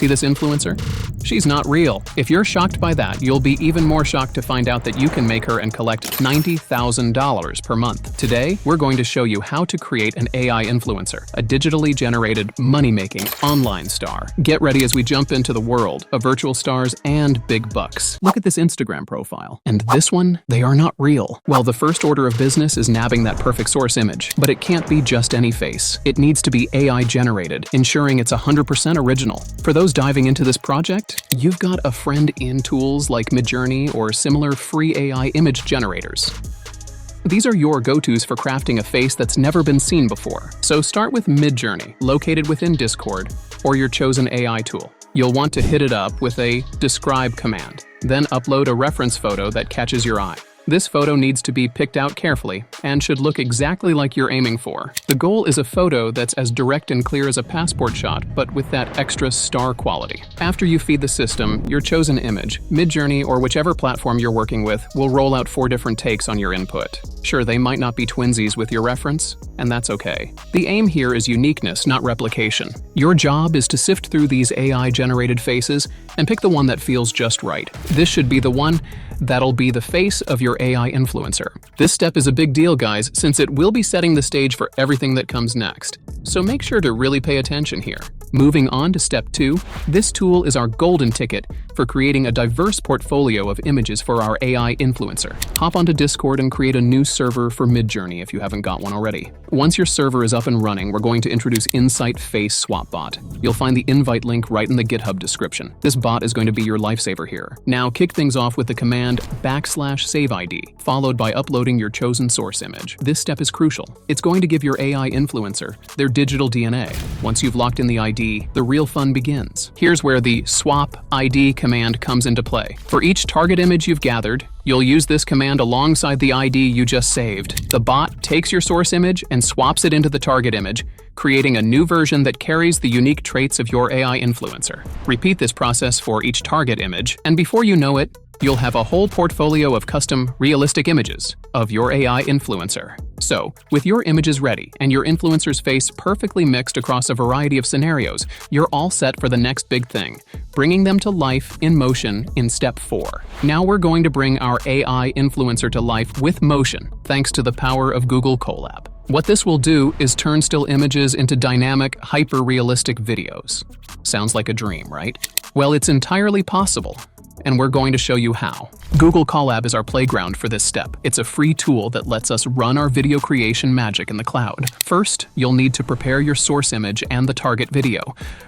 See this influencer? She's not real. If you're shocked by that, you'll be even more shocked to find out that you can make her and collect $90,000 per month. Today, we're going to show you how to create an AI influencer, a digitally generated, money-making online star. Get ready as we jump into the world of virtual stars and big bucks. Look at this Instagram profile. And this one, they are not real. Well, the first order of business is nabbing that perfect source image. But it can't be just any face. It needs to be AI generated, ensuring it's 100% original. For those diving into this project, you've got a friend in tools like Midjourney or similar free AI image generators. These are your go-tos for crafting a face that's never been seen before. So start with Midjourney, located within Discord, or your chosen AI tool. You'll want to hit it up with a describe command. Then upload a reference photo that catches your eye. This photo needs to be picked out carefully and should look exactly like you're aiming for. The goal is a photo that's as direct and clear as a passport shot, but with that extra star quality. After you feed the system your chosen image, Midjourney or whichever platform you're working with will roll out 4 different takes on your input. Sure, they might not be twinsies with your reference, and that's okay. The aim here is uniqueness, not replication. Your job is to sift through these AI-generated faces and pick the one that feels just right. This should be the one that'll be the face of your AI influencer. This step is a big deal, guys, since it will be setting the stage for everything that comes next. So make sure to really pay attention here. Moving on to step 2, this tool is our golden ticket for creating a diverse portfolio of images for our AI influencer. Hop onto Discord and create a new server for Midjourney if you haven't got one already. Once your server is up and running, we're going to introduce Insight FaceSwap bot. You'll find the invite link right in the GitHub description. This bot is going to be your lifesaver here. Now kick things off with the command /SaveID, followed by uploading your chosen source image. This step is crucial. It's going to give your AI influencer their digital DNA. Once you've locked in the ID, the real fun begins. Here's where the swap ID command comes into play. For each target image you've gathered, you'll use this command alongside the ID you just saved. The bot takes your source image and swaps it into the target image, creating a new version that carries the unique traits of your AI influencer. Repeat this process for each target image, and before you know it, you'll have a whole portfolio of custom, realistic images of your AI influencer. So, with your images ready and your influencer's face perfectly mixed across a variety of scenarios, you're all set for the next big thing, bringing them to life in motion in step 4. Now we're going to bring our AI influencer to life with motion, thanks to the power of Google Colab. What this will do is turn still images into dynamic, hyper-realistic videos. Sounds like a dream, right? Well, it's entirely possible, and we're going to show you how. Google Colab is our playground for this step. It's a free tool that lets us run our video creation magic in the cloud. First, you'll need to prepare your source image and the target video.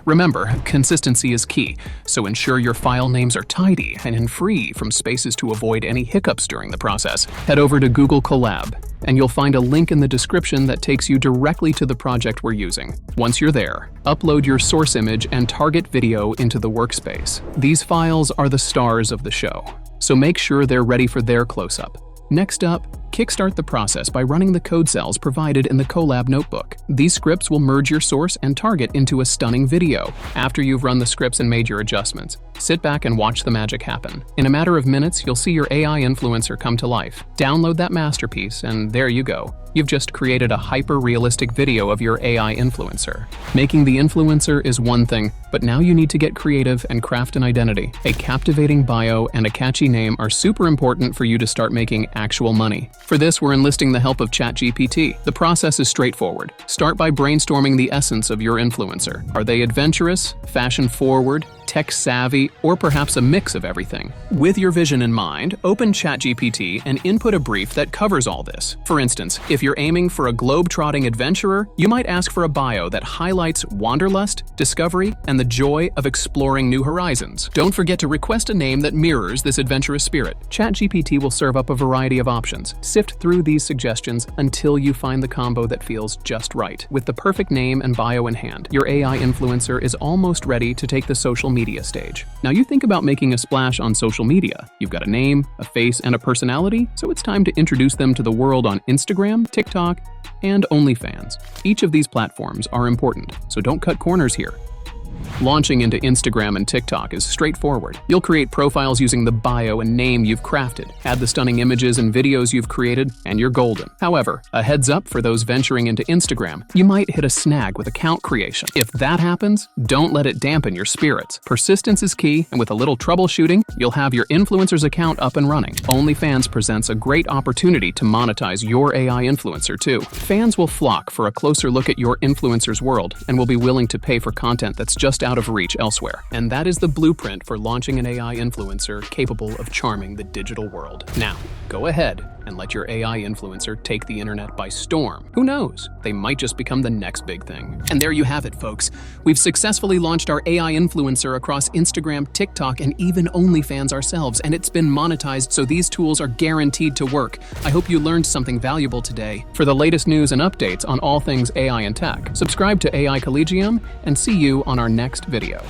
Remember, consistency is key, so ensure your file names are tidy and free from spaces to avoid any hiccups during the process. Head over to Google Colab, and you'll find a link in the description that takes you directly to the project we're using. Once you're there, upload your source image and target video into the workspace. These files are the stars of the show, so make sure they're ready for their close-up. Next up, kickstart the process by running the code cells provided in the Colab notebook. These scripts will merge your source and target into a stunning video. After you've run the scripts and made your adjustments, sit back and watch the magic happen. In a matter of minutes, you'll see your AI influencer come to life. Download that masterpiece, and there you go. You've just created a hyper-realistic video of your AI influencer. Making the influencer is one thing, but now you need to get creative and craft an identity. A captivating bio and a catchy name are super important for you to start making actual money. For this, we're enlisting the help of ChatGPT. The process is straightforward. Start by brainstorming the essence of your influencer. Are they adventurous, fashion-forward, tech-savvy, or perhaps a mix of everything? With your vision in mind, open ChatGPT and input a brief that covers all this. For instance, if you're aiming for a globe-trotting adventurer, you might ask for a bio that highlights wanderlust, discovery, and the joy of exploring new horizons. Don't forget to request a name that mirrors this adventurous spirit. ChatGPT will serve up a variety of options. Sift through these suggestions until you find the combo that feels just right. With the perfect name and bio in hand, your AI influencer is almost ready to take the social media stage. Now you think about making a splash on social media. You've got a name, a face, and a personality, so it's time to introduce them to the world on Instagram, TikTok, and OnlyFans. Each of these platforms are important, so don't cut corners here. Launching into Instagram and TikTok is straightforward. You'll create profiles using the bio and name you've crafted, add the stunning images and videos you've created, and you're golden. However, a heads up for those venturing into Instagram, you might hit a snag with account creation. If that happens, don't let it dampen your spirits. Persistence is key, and with a little troubleshooting, you'll have your influencer's account up and running. OnlyFans presents a great opportunity to monetize your AI influencer too. Fans will flock for a closer look at your influencer's world and will be willing to pay for content that's just out of reach elsewhere. And that is the blueprint for launching an AI influencer capable of charming the digital world. Now, go ahead and let your AI influencer take the internet by storm. Who knows? They might just become the next big thing. And there you have it, folks. We've successfully launched our AI influencer across Instagram, TikTok, and even OnlyFans ourselves, and it's been monetized, so these tools are guaranteed to work. I hope you learned something valuable today. For the latest news and updates on all things AI and tech, subscribe to AI Collegium, and see you on our next video.